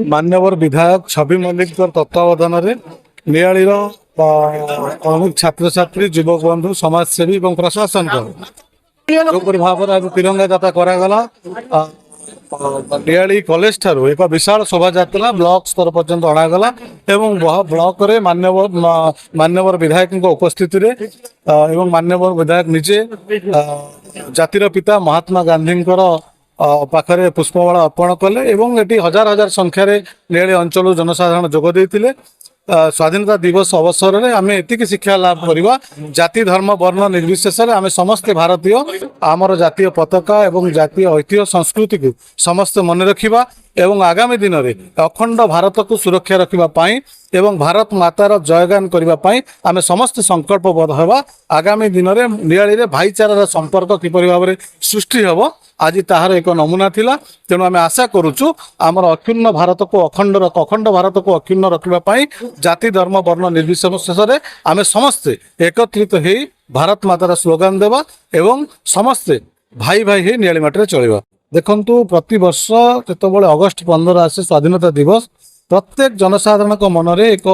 मान्यवर विधायक छवि मल्लिक तत्वावधान नियाली अनेक छात्र छात्री युवक बंधु समाजसेवी और प्रशासन जो भाव आज तिरंगा जात्रा करागला नियाली कॉलेज ठारू एक विशाल शोभा यात्रा ब्लॉक स्तर पर्यंत अणागला एवं ब्लॉक रे मान्यवर विधायक उपस्थित मान्यवर विधायक निजे जातिर पिता महात्मा गांधी पाखरे पुष्पमाला अर्पण कले ये हजार हजार संख्यार नियाली अंचल जनसाधारण जोग देते स्वाधीनता दिवस अवसर में आम एति शिक्षा लाभ करवा जाति धर्म वर्ण निर्विशेष आम समस्ते भारतीय आमर जातीय पताका एवं जातीय ऐतिह्य संस्कृति को समस्ते मन रखा एवं आगामी दिन में अखंड भारत को सुरक्षा रखापी एवं भारत मातार जयगान करने आम समस्त संकल्पबद्ध हवा आगामी दिन में नियाली भाईचारार संपर्क किपर भाव में सृष्टि हम आज ताहार एक नमूना थिला तेणु आम आशा करुचु आमर अक्षुण्ण भारत को अखंड भारत को अक्षुण्ण रखापी जाति धर्म वर्ण निर्विशेष आम समस्ते एकत्रित हो भारत मातार स्लोगान देवा एवं समस्ते भाई भाई ही नियाली माटी चलवा देखु प्रति वर्ष जो अगस्ट 15 आसे स्वाधीनता दिवस प्रत्येक जनसाधारण मन में एक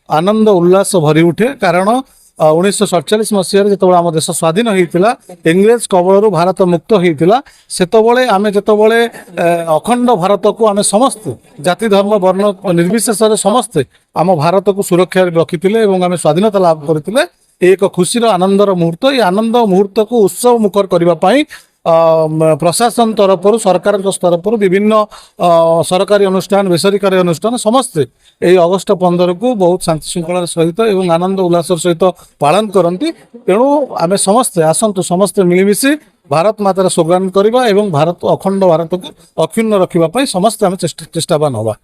आनंद उल्लास भरी उठे कारण 1947 मसीह जो आम देश स्वाधीन होता इंग्रेज कबल भारत मुक्त होता से आम जो अखंड भारत को आम समस्ते जाति धर्म वर्ण निर्विशेष समस्ते आम भारत को सुरक्षा रखी आम स्वाधीनता लाभ करते एक खुशी आनंदर मुहूर्त ये आनंद मुहूर्त को उत्सव मुखर करने प्रशासन तरफ सरकार स्तर पर विभिन्न सरकारी अनुष्ठान बेसरकारी अनुष्ठान समस्ते ये अगस्ट 15 को बहुत शांति श्रृंखलार सहित एवं आनंद उल्लास सहित पालन करती तेणु आम समस्ते आसतु समस्ते मिलमिशि भारत मातार स्लोगान करवा एवं भारत अखंड भारत को अक्षुण्ण रखापी समस्ते आम चेष्टावान हवा।